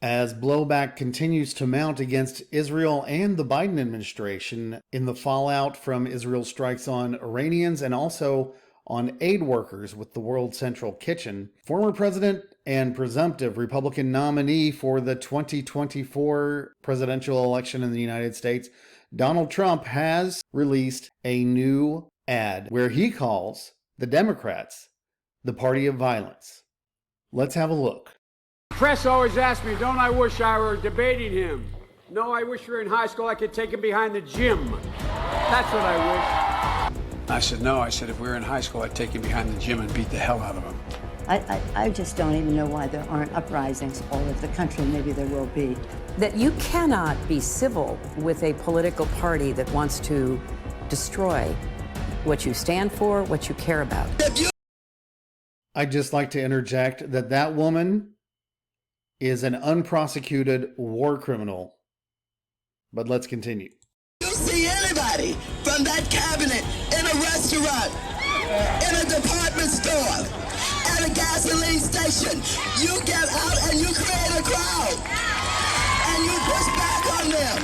as blowback continues to mount against Israel and the Biden administration in the fallout from Israel's strikes on Iranians and also on aid workers with the World Central Kitchen. Former president and presumptive Republican nominee for the 2024 presidential election in the United States, Donald Trump, has released a new ad where he calls the Democrats the party of violence. Let's have a look. Press always asks me, don't I wish I were debating him? No, I wish we were in high school, I could take him behind the gym. That's what I wish. I said, no. I said, if we were in high school, I'd take him behind the gym and beat the hell out of him. I just don't even know why there aren't uprisings all over the country. Maybe there will be. That you cannot be civil with a political party that wants to destroy what you stand for, what you care about. I'd just like to interject that that woman is an unprosecuted war criminal. But let's continue. You see anybody from that cabinet in a restaurant, in a department store, at a gasoline station, you get out and you create a crowd. And you push back on them.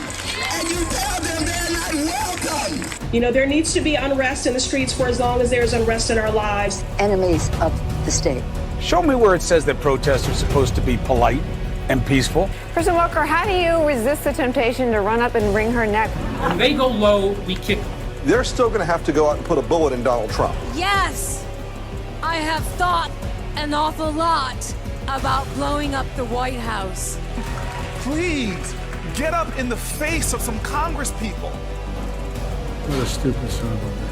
And you tell them they're not welcome. You know, there needs to be unrest in the streets for as long as there's unrest in our lives. Enemies of the state. Show me where it says that protests are supposed to be polite and peaceful. President Walker, how do you resist the temptation to run up and wring her neck? When they go low, we kick them. They're still going to have to go out and put a bullet in Donald Trump. Yes, I have thought an awful lot about blowing up the White House. Please, get up in the face of some Congress people. What a stupid son of a bitch.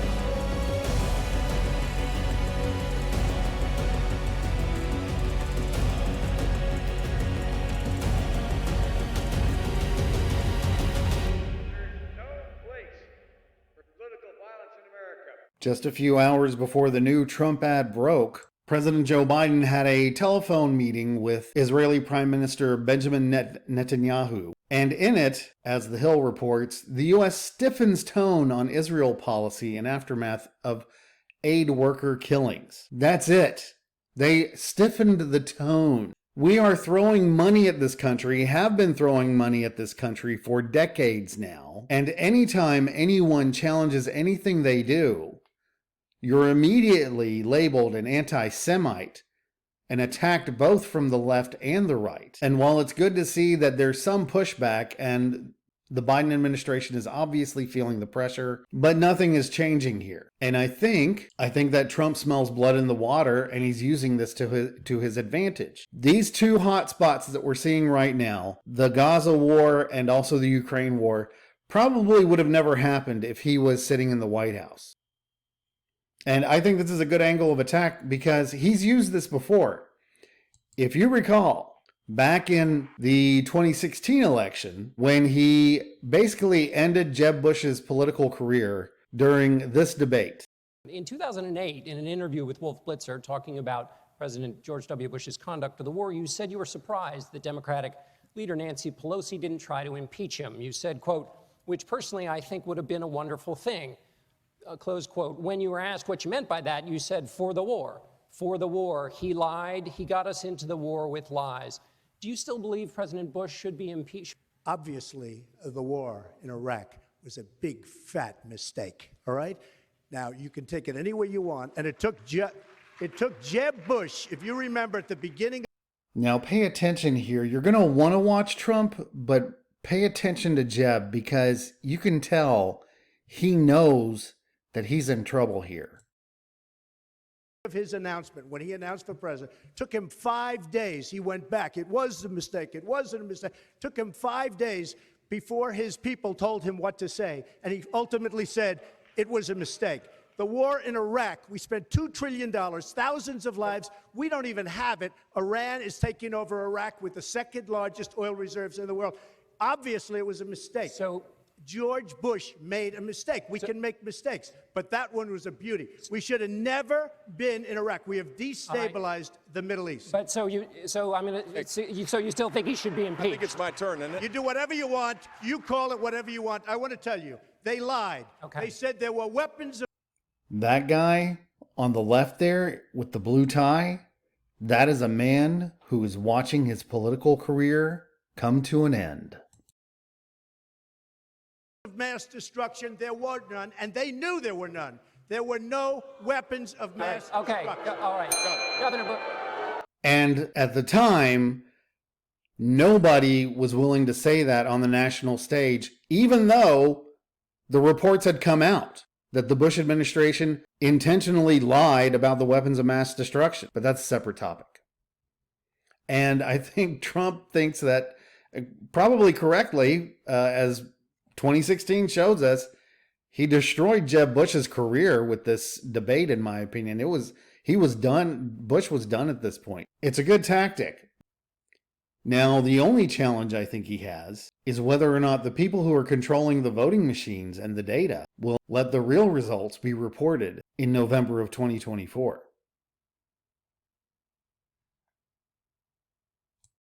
Just a few hours before the new Trump ad broke, President Joe Biden had a telephone meeting with Israeli Prime Minister Benjamin Netanyahu. And in it, as The Hill reports, the U.S. stiffens tone on Israel policy in aftermath of aid worker killings. That's it. They stiffened the tone. We are throwing money at this country, have been throwing money at this country for decades now. And anytime anyone challenges anything they do, you're immediately labeled an anti-Semite and attacked both from the left and the right. And while it's good to see that there's some pushback and the Biden administration is obviously feeling the pressure, but nothing is changing here. And I think that Trump smells blood in the water and he's using this to his advantage. These two hot spots that we're seeing right now, the Gaza war and also the Ukraine war, probably would have never happened if he was sitting in the White House. And I think this is a good angle of attack because he's used this before. If you recall, back in the 2016 election, when he basically ended Jeb Bush's political career during this debate. In 2008, in an interview with Wolf Blitzer talking about President George W. Bush's conduct of the war, you said you were surprised that Democratic leader Nancy Pelosi didn't try to impeach him. You said, quote, which personally I think would have been a wonderful thing. Close quote. When you were asked what you meant by that, you said, for the war. For the war. He lied. He got us into the war with lies. Do you still believe President Bush should be impeached? Obviously, the war in Iraq was a big, fat mistake, all right? Now, you can take it any way you want, and it took Jeb Bush, if you remember at the beginning. Now, pay attention here. You're going to want to watch Trump, but pay attention to Jeb because you can tell he knows that he's in trouble here. Of his announcement, when he announced for president, took him 5 days. He went back. It was a mistake. It wasn't a mistake. Took him 5 days before his people told him what to say. And he ultimately said it was a mistake. The war in Iraq, we spent $2 trillion, thousands of lives. We don't even have it. Iran is taking over Iraq with the second largest oil reserves in the world. Obviously, it was a mistake. So George Bush made a mistake. We can make mistakes, but that one was a beauty. We should have never been in Iraq. We have destabilized the Middle East. But so you still think he should be impeached? I think it's my turn, isn't it? You do whatever you want. You call it whatever you want. I want to tell you, they lied. Okay. They said there were weapons of... That guy on the left there with the blue tie, that is a man who is watching his political career come to an end. Of mass destruction, there were none, and they knew there were none. There were no weapons of mass destruction. All right. Governor Book. And at the time, nobody was willing to say that on the national stage, even though the reports had come out that the Bush administration intentionally lied about the weapons of mass destruction. But that's a separate topic. And I think Trump thinks that, probably correctly, as 2016 shows us, he destroyed Jeb Bush's career with this debate, in my opinion. He was done. Bush was done at this point. It's a good tactic. Now, the only challenge I think he has is whether or not the people who are controlling the voting machines and the data will let the real results be reported in November of 2024.